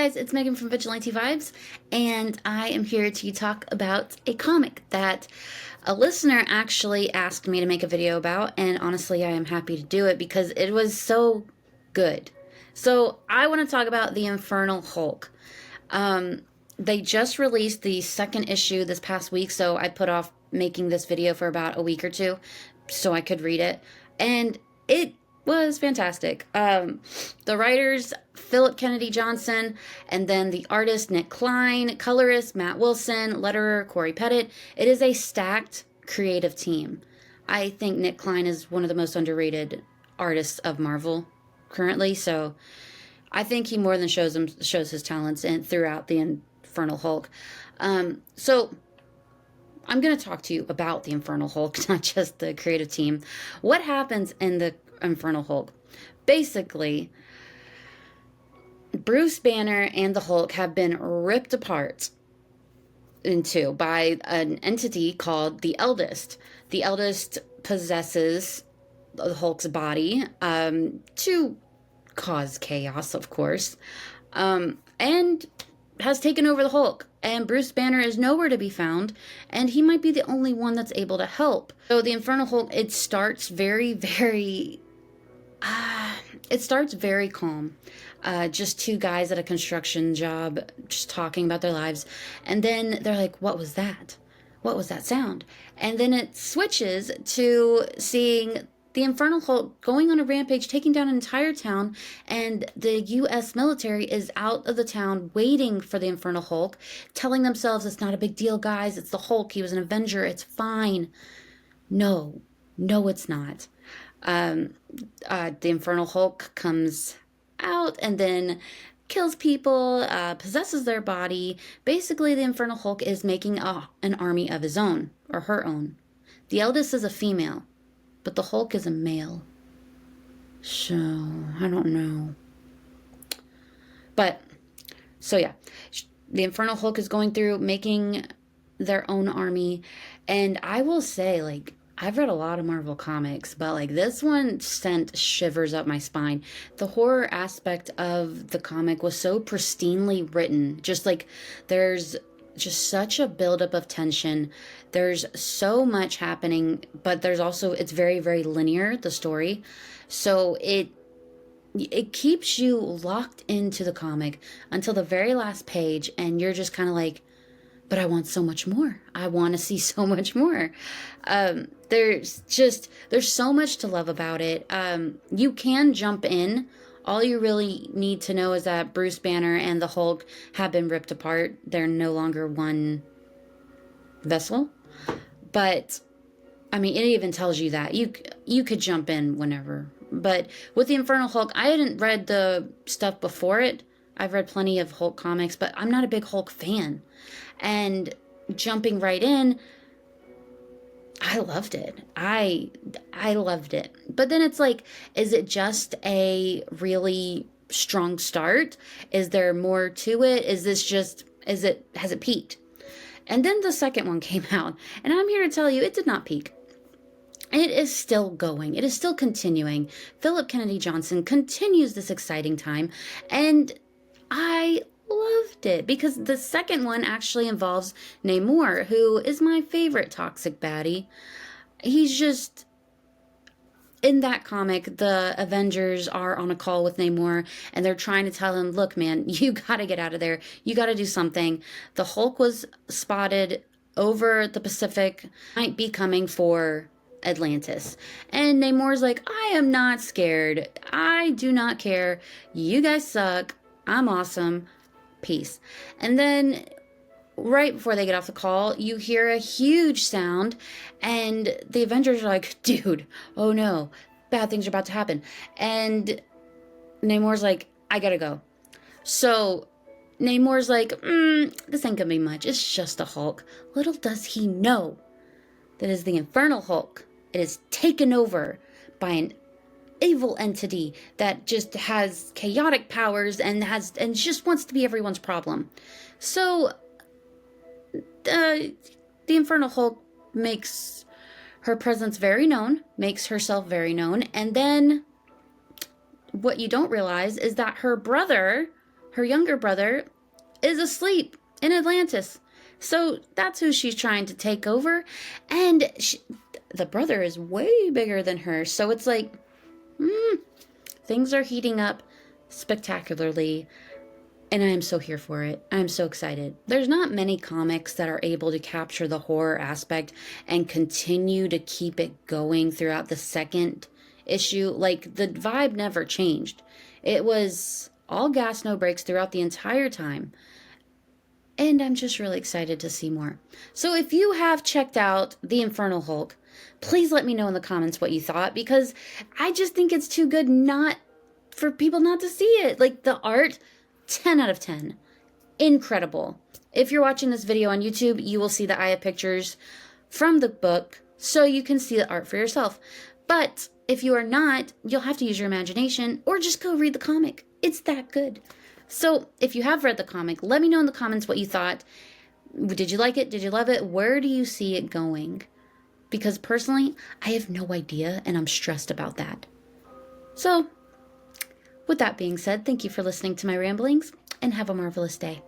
guys, it's Megan from Vigilante Vibes, and I am here to talk about a comic that a listener actually asked me to make a video about, and honestly, I am happy to do it because it was so good. So, I want to talk about the Infernal Hulk. They just released the second issue this past week, so I put off making this video for about a week or two so I could read it, and it was fantastic. The writers, Philip Kennedy Johnson, and then the artist, Nick Klein, colorist, Matt Wilson, letterer, Corey Pettit. It is a stacked creative team. I think Nick Klein is one of the most underrated artists of Marvel currently, so I think he more than shows his talents throughout the Infernal Hulk. So I'm going to talk to you about the Infernal Hulk, not just the creative team. What happens in the Infernal Hulk? Basically, Bruce Banner and the Hulk have been ripped apart in two by an entity called the Eldest. The Eldest possesses the Hulk's body to cause chaos, of course, and has taken over the Hulk. And Bruce Banner is nowhere to be found, and he might be the only one that's able to help. So the Infernal Hulk, it starts very calm. Just two guys at a construction job just talking about their lives. And then they're like, what was that? What was that sound? And then it switches to seeing the Infernal Hulk going on a rampage, taking down an entire town, and the U.S. military is out of the town waiting for the Infernal Hulk, telling themselves, it's not a big deal, guys. It's the Hulk. He was an Avenger. It's fine. No, it's not. The Infernal Hulk comes out and then kills people, possesses their body. Basically, the Infernal Hulk is making an army of his own, or her own. The Eldest is a female, but the Hulk is a male. So, I don't know. But, so yeah. The Infernal Hulk is going through making their own army. And I will say, like, I've read a lot of Marvel comics, but like this one sent shivers up my spine. The horror aspect of the comic was so pristinely written. Just like there's just such a buildup of tension. There's so much happening, but there's also, it's very, very linear, the story. So it keeps you locked into the comic until the very last page, and you're just kind of like, but I want so much more. I want to see so much more. There's so much to love about it. You can jump in. All you really need to know is that Bruce Banner and the Hulk have been ripped apart. They're no longer one vessel. But, I mean, it even tells you that. You could jump in whenever. But with the Infernal Hulk, I hadn't read the stuff before it. I've read plenty of Hulk comics, but I'm not a big Hulk fan. And jumping right in, I loved it. I loved it. But then it's like, is it just a really strong start? Is there more to it? Has it peaked? And then the second one came out, and I'm here to tell you it did not peak. It is still going. It is still continuing. Philip Kennedy Johnson continues this exciting time, and I loved it because the second one actually involves Namor, who is my favorite toxic baddie. He's just, in that comic, the Avengers are on a call with Namor, and they're trying to tell him, look, man, you gotta get out of there. You gotta do something. The Hulk was spotted over the Pacific, might be coming for Atlantis. And Namor's like, I am not scared. I do not care. You guys suck. I'm awesome. Peace. And then right before they get off the call, you hear a huge sound, and the Avengers are like, dude, oh no, bad things are about to happen. And Namor's like, I gotta go. So Namor's like, this ain't gonna be much. It's just a Hulk. Little does he know that is the Infernal Hulk. It is taken over by an evil entity that just has chaotic powers and just wants to be everyone's problem. So the Infernal Hulk makes her presence very known, makes herself very known, and then what you don't realize is that her brother her younger brother is asleep in Atlantis. So that's who she's trying to take over. And the brother is way bigger than her. So it's like, things are heating up spectacularly. And I am so here for it. I'm so excited. There's not many comics that are able to capture the horror aspect and continue to keep it going throughout the second issue. Like, the vibe never changed. It was all gas, no brakes throughout the entire time. And I'm just really excited to see more. So if you have checked out The Infernal Hulk, please let me know in the comments what you thought, because I just think it's too good not for people not to see it. Like, the art, 10 out of 10. Incredible. If you're watching this video on YouTube, you will see that I have pictures from the book, so you can see the art for yourself. But if you are not, you'll have to use your imagination or just go read the comic. It's that good. So if you have read the comic, let me know in the comments what you thought. Did you like it? Did you love it? Where do you see it going? Because personally, I have no idea, and I'm stressed about that. So, with that being said, thank you for listening to my ramblings, and have a marvelous day.